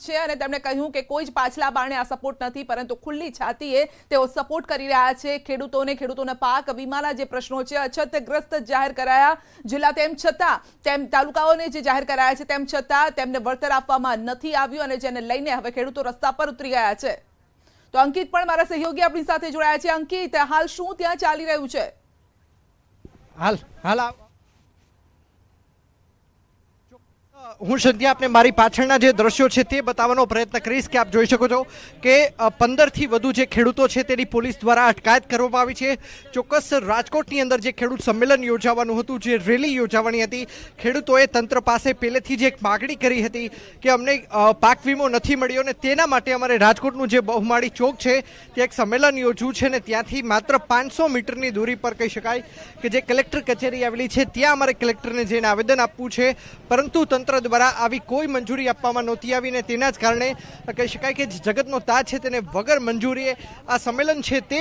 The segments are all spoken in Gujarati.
છે અને તેમણે કહ્યું કે કોઈ જ પાછલા બારણે આ સપોર્ટ નથી, પરંતુ ખુલ્લી છાતીએ તેઓ સપોર્ટ કરી રહ્યા છે ખેડૂતોના પાક વીમાના જે પ્રશ્નો છે અછતગ્રસ્ત જાહેર કરાયા જિલ્લા, તેમ છતાં તાલુકાઓને જે જાહેર કરાયા છે તેમ છતાં તેમને વળતર આપવામાં નથી આવ્યું અને જેને લઈને હવે ખેડૂતો રસ્તા પર ઉતરી ગયા છે। તો અંકિત પણ મારા સહયોગી આપણી સાથે જોડાયા છે। અંકિત, હાલ શું ત્યાં ચાલી રહ્યું છે? હાલ હું સંધ્યા આપને મારી પાછળના જે દ્રશ્યો છે તે બતાવવાનો પ્રયત્ન કરીશ કે આપ જોઈ શકો છો કે 15 થી વધુ જે ખેડૂતો છે તેની પોલીસ દ્વારા અટકાયત કરવામાં આવી છે। ચોક્કસ રાજકોટની અંદર જે ખેડૂત સંમેલન યોજાવાનું હતું, જે રેલી યોજાવાની હતી, ખેડૂતોએ તંત્ર પાસે પહેલેથી જ એક માગણી કરી હતી કે અમને પાક વીમો નથી મળ્યો અને તેના માટે અમારે રાજકોટનું જે બહુમાળી ચોક છે ત્યાં એક સંમેલન યોજવું છે અને ત્યાંથી માત્ર 500 મીટરની દૂરી પર કહી શકાય કે જે કલેક્ટર કચેરી આવેલી છે ત્યાં અમારે કલેક્ટરને જઈને આવેદન આપવું છે, પરંતુ તંત્ર દ્વારા આવી કોઈ મંજૂરી આપવામાં નહોતી આવી ને તેના જ કારણે કહી શકાય કે જગતનો તાજ છે તેને વગર મંજૂરીએ આ સંમેલન છે તે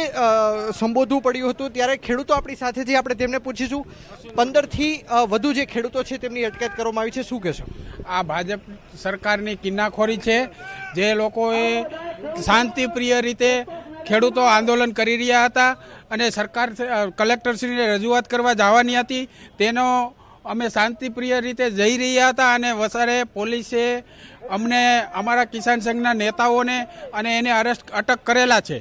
સંબોધવું પડ્યું હતું। ત્યારે ખેડૂતો આપણી સાથે છે, આપણે તેમને પૂછીશું 15 થી વધુ જે ખેડૂતો છે તેમની અટકાયત કરવામાં આવી છે, શું કહેશો? આ ભાજપ સરકારની કિન્નાખોરી છે। જે લોકોએ શાંતિપ્રિય રીતે ખેડૂતો આંદોલન કરી રહ્યા હતા અને સરકાર કલેક્ટરશ્રીને રજૂઆત કરવા જવાની હતી, તેનો અમે શાંતિપ્રિય રીતે જઈ રહ્યા હતા અને વસારે પોલીસે અમને, અમારા કિસાન સંઘના નેતાઓને અને એને અટક કરેલા છે।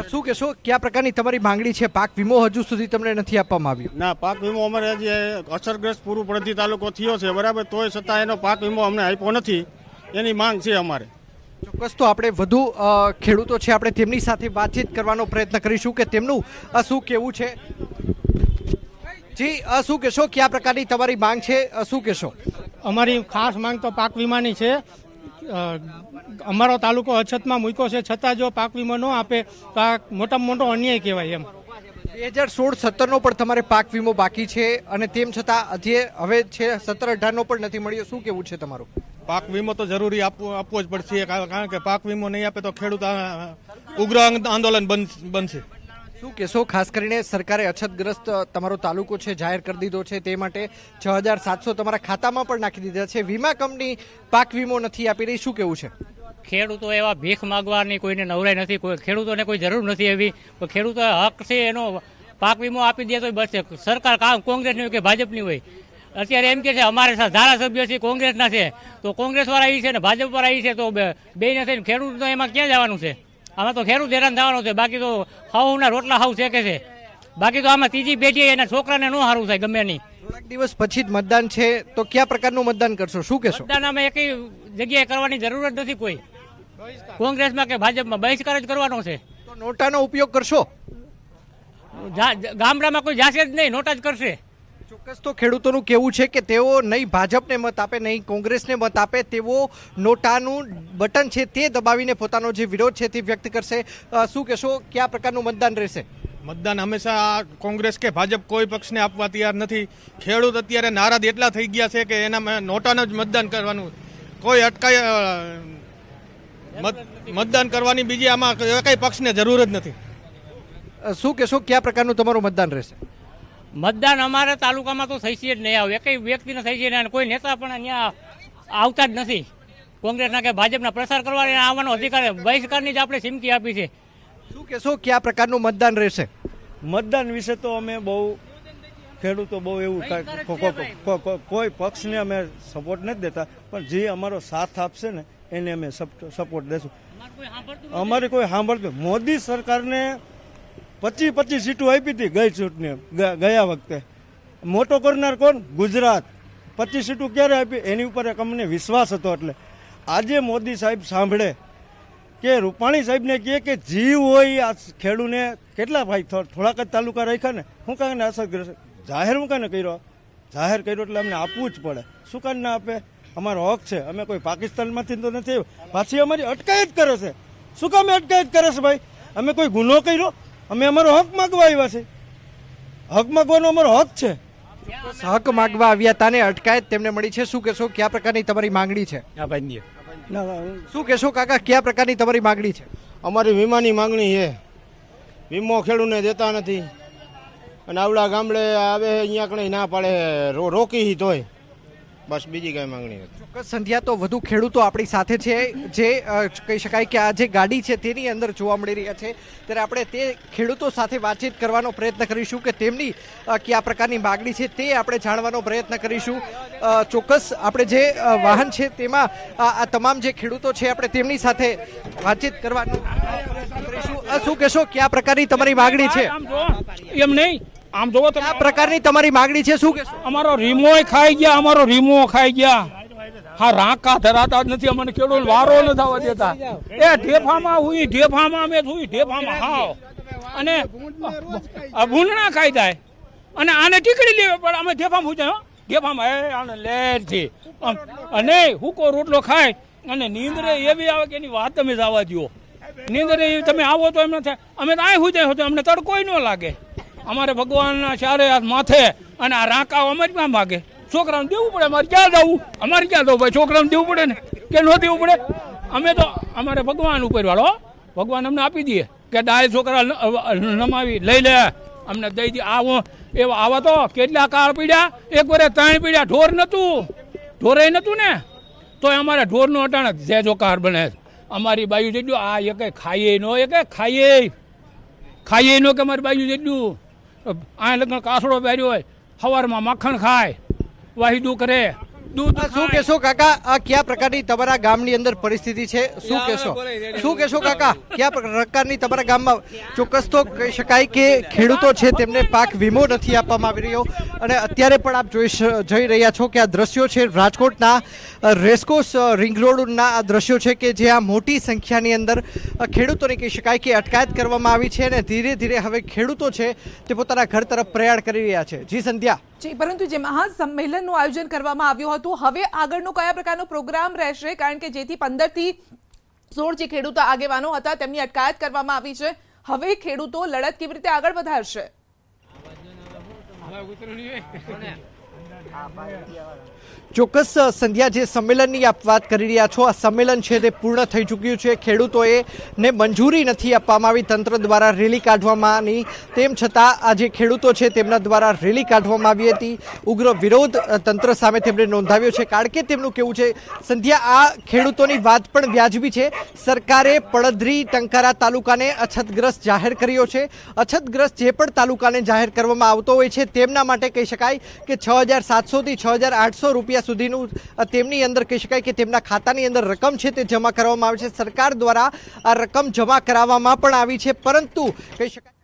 શું કહેશો, કયા પ્રકારની તમારી માંગણી છે? પાક વીમો હજુ સુધી તમને નથી આપવામાં આવ્યો? ના, પાક વીમો અમારે હજી અસરગ્રસ્ત પૂરું પડતી તાલુકો થયો છે બરાબર, તોય છતાં એનો પાક વીમો અમને આપ્યો નથી, એની માંગ છે અમારે। ચોક્કસ, તો આપણે વધુ ખેડૂતો છે આપણે તેમની સાથે વાતચીત કરવાનો પ્રયત્ન કરીશું કે તેમનું શું કહેવું છે। જી, શું કહેશો, કયા પ્રકારની તમારી માંગ છે, શું કહેશો? અમારી ખાસ માંગ તો પાક વીમાની છે। અમારો તાલુકો અછતમાં મૂક્યો છે, છતાં જો પાક વીમો ન આપે તો આ મોટામાં મોટો અન્યાય કહેવાય એમ। 2016-17નો પણ તમારે પાક વીમો બાકી છે અને તેમ છતાં જે હવે છે 17-18નો પણ નથી મળ્યો, શું કેવું છે તમારું? પાક વીમો તો જરૂરી આપવો જ પડશે, કારણ કે પાક વીમો નહીં આપે તો ખેડૂત ઉગ્ર આંદોલન બનશે। શું કહેશો, ખાસ કરીને સરકારે અછતગ્રસ્ત તમારો તાલુકો છે જાહેર કરી દીધો છે, તે માટે 6700 તમારા ખાતામાં પણ નાખી દીધા છે, વીમા કંપની પાક વીમો નથી આપી રહી, શું કેવું છે? ખેડૂતો એવા ભીખ માગવાની કોઈને નવરાઈ નથી, કોઈ ખેડૂતોને કોઈ જરૂર નથી એવી, ખેડૂતો હક છે એનો પાક વીમો આપી દે તો બચશે। સરકાર કામ કોંગ્રેસની હોય કે ભાજપની હોય, અત્યારે એમ કે છે અમારે ધારાસભ્ય છે કોંગ્રેસના છે તો કોંગ્રેસ વાળા આવી છે ને ભાજપ વાળા આવી છે તો બે નથી, ખેડૂત તો એમાં ક્યાં જવાનું છે? આમાં તો ખેડૂત હેરાન થવાનો છે, બાકી તો હાઉના રોટલા હાવ શેકે છે, બાકી તો આમાં ત્રીજી પેઢી એના છોકરાને ન સારું થાય ગમે નહીં। થોડાક દિવસ પછી જ મતદાન છે તો કયા પ્રકારનું મતદાન કરશો, શું કહેશો? મતદાન અમે એક જગ્યાએ કરવાની જરૂર જ નથી, કોઈ કોંગ્રેસમાં કે ભાજપમાં બહિષ્કાર જ કરવાનો છે। તો નોટાનો ઉપયોગ કરશો? ગામડામાં કોઈ જાશે જ નહીં, નોટા જ કરશે। ચોક્કસ, તો ખેડૂતોનું કહેવું છે કે તેઓ નહીં ભાજપને મત આપે નહીં કોંગ્રેસને મત આપે, તેઓ નોટાનું બટન છે તે દબાવીને પોતાનો જે વિરોધ છે તે વ્યક્ત કરશે। શું કહેશો, કયા પ્રકારનું મતદાન રહેશે? મતદાન હંમેશા કોંગ્રેસ કે ભાજપ કોઈ પક્ષને આપવા તૈયાર નથી। ખેડૂત અત્યારે નારાજ એટલા થઈ ગયા છે કે એના નોટાનું જ મતદાન કરવાનું, કોઈ મતદાન કરવાની બીજી આમાં કઈ પક્ષને જરૂર જ નથી। શું કહેશો, કયા પ્રકારનું તમારું મતદાન રહેશે? મતદાન અમારા તાલુકામાં તો થઈ છે જ નહીં, આવે કઈ વ્યક્તિને થઈ છે ને કોઈ નેતા પણ અહીંયા આવતા જ નથી, કોંગ્રેસના કે ભાજપના પ્રસાર કરવા આવવાનો અધિકાર બહિષ્કારની જ આપણે ચીમકી આપી છે। શું કહેશો, કયા પ્રકારનું મતદાન રહેશે? મતદાન વિશે તો અમે બહુ ખેડૂતો બહુ એવું કોઈ પક્ષને અમે સપોર્ટ નથી દેતા, પણ જે અમારો સાથ આપશે ને એને અમે સપોર્ટ દેશું। અમારી કોઈ સાંભળતું મોદી સરકારને 25 સીટો આપી હતી ગઈ ચૂંટણી, ગયા વખતે મોટો કરનાર કોણ? ગુજરાત। 25 સીટો ક્યારે આપી? એની ઉપર એક અમને વિશ્વાસ હતો। એટલે આજે મોદી સાહેબ સાંભળે કે રૂપાણી સાહેબને કહે કે જીવ હોય આ ખેડૂને કેટલા ભાઈ થોડાક જ તાલુકા રાખ્યા ને, શું કાંઈ ને અસરગ્રસ્ત જાહેર શું કાંઈ કર્યો? જાહેર કર્યો એટલે અમને આપવું જ પડે, શું કાંઈ ના આપે? અમારો હક છે, અમે કોઈ પાકિસ્તાનમાંથી તો નથી આવ્યો, પાછી અમારી અટકાયત કરે છે, શું કામે અટકાયત કરે છે ભાઈ? અમે કોઈ ગુનો કર્યો? અમે અમારો હક માગવા આવ્યા છે, હક માગવાનો અમારો હક છે। હક માગવા આવ્યા હતા ને અટકાયત તેમને મળી છે, શું કહેશો, કયા પ્રકારની તમારી માંગણી છે? શું કહેશો કાકા, કયા પ્રકારની તમારી માંગણી છે? અમારી વીમાની માંગણી છે, વીમો ખેડૂતને દેતા નથી અને આવડા ગામડે આવે અહીંયા કઈ ના પાડે, રોકી તોય બસ બીજી કઈ માંગણી નથી. ચોક્કસ સંધ્યા, તો વધુ ખેડૂતો આપણી સાથે છે જે કહી શકાય કે આ જે ગાડી છે તેની અંદર જોવા મળી રહ્યા છે, ત્યારે આપણે તે ખેડૂતો સાથે વાતચીત કરવાનો પ્રયત્ન કરીશું કે તેમની કયા પ્રકારની માગણી છે તે આપણે જાણવાનો પ્રયત્ન કરીશું. ચોક્કસ આપણે જે વાહન છે તેમાં આ તમામ જે ખેડૂતો છે આપણે તેમની સાથે વાતચીત કરવાનો પ્રયત્ન કરીશું. શું કહેશો, કયા પ્રકારની તમારી માગણી છે? એમ નહીં, આમ જોવો કયા પ્રકારની તમારી માગણી છે, શું કહેશો? અમારો રીમો ખાઈ ગયા, અમારો રીમો ખાઈ ગયા. હા, રાંકા ધરાતા જ નથી, અમને કેળો વારો ન થવા દેતા. એ ઢેફામાં હુઈ, ઢેફામાં અમે હુઈ, ઢેફામાં હાવ અને ભૂંડણા ખાઈ જાય અને આને ટીકડી લેવી પડે. અમે ઢેફામાં હુઈ જાય, ઢેફામાં આને લેર છે અને હુકો રોટલો ખાય અને નીંદરે એવી આવે કે એની વાત તમે જવા દો. નીંદરે તમે આવો તો એમ ન થાય. અમે તો આ હુઈ જાય તો અમને તડકોય ન લાગે. અમારે ભગવાનના ચારે હાથ માથે અને આ રાંકા અમારી ક્યાં માગે? છોકરાને દેવું પડે. અમારે ક્યાં જવું? અમારે ક્યાં જવું ભાઈ? છોકરાને દેવું પડે ને કે ન દેવું પડે? અમે તો અમારે ભગવાન ઉપર વાળો, ભગવાન અમને આપી દઈએ કે ડાય છોકરા નમાવી લઈ લે, અમને દઈ દે. આવા તો કેટલા કાળ પીડ્યા, એક વાર 3 પીડ્યા. ઢોર નતું, ઢોરે નતું ને તો અમારે ઢોરનું અટાણે જેજો કાર બને. અમારી બાયુ જેટલું આ એક ખાઈએ નો, એક ખાઈએ નો કે અમારી બાજુ જેટલું આ લગ્ન કાસડો પહેર્યો હોય, સવારમાં મખણ ખાય, વાહિદું કરે, દૂધ. શું કહેશો કાકા, આ કયા પ્રકારની તમારા ગામની અંદર પરિસ્થિતિ છે? શું કહેશો કાકા, કયા પ્રકારની તમારા ગામમાં? ચોક્કસ તો કહી શકાય કે ખેડૂતો છે તેમને પાક વીમો નથી આપવામાં આવી રહ્યો અને અત્યારે પણ આપ જોઈ રહ્યા છો કે આ દ્રશ્યો છે રાજકોટના રેસકોર્સ રિંગ રોડના આ દ્રશ્યો છે કે જ્યાં મોટી સંખ્યાની અંદર ખેડૂતોને કહી શકાય કે અટકાયત કરવામાં આવી છે અને ધીરે ધીરે હવે ખેડૂતો છે તે પોતાના ઘર તરફ પ્રયાણ કરી રહ્યા છે. જી સંધ્યા. જી, પરંતુ જે મહાસંમેલનનું આયોજન કરવામાં આવ્યું હતું, હવે આગળનો કયા પ્રકારનો પ્રોગ્રામ રહેશે? કારણ કે જેથી 15 થી 16 જે ખેડૂતો આગેવાનો હતા તેમની અટકાયત કરવામાં આવી છે. હવે ખેડૂતો લડત કેવી રીતે આગળ વધારશે? ચોક્કસ સંધ્યા, જે સંમેલનની આપ વાત કરી રહ્યા છો, આ સંમેલન છે તે પૂર્ણ થઈ ચૂક્યું છે. ખેડૂતોએ ને મંજૂરી નથી આપવામાં આવી તંત્ર દ્વારા રેલી કાઢવામાંની, તેમ છતાં આ જે ખેડૂતો છે તેમના દ્વારા રેલી કાઢવામાં આવી હતી. ઉગ્ર વિરોધ તંત્ર સામે તેમણે નોંધાવ્યો છે, કારણ કે તેમનું કેવું છે સંધ્યા, આ ખેડૂતોની વાત પણ વ્યાજબી છે. સરકારે પડધરી ટંકારા તાલુકાને અછતગ્રસ્ત જાહેર કર્યો છે. અછતગ્રસ્ત જે પણ તાલુકાને જાહેર કરવામાં આવતો હોય છે તેમના માટે કહી શકાય કે 6,700 થી 6,800 રૂપિયા સુધીનું તેમની અંદર કહી શકાય કે તેમના ખાતાની અંદર રકમ છે તે જમા કરવામાં આવે છે. સરકાર દ્વારા આ રકમ જમા કરાવવામાં પણ આવી છે, પરંતુ કહી શકાય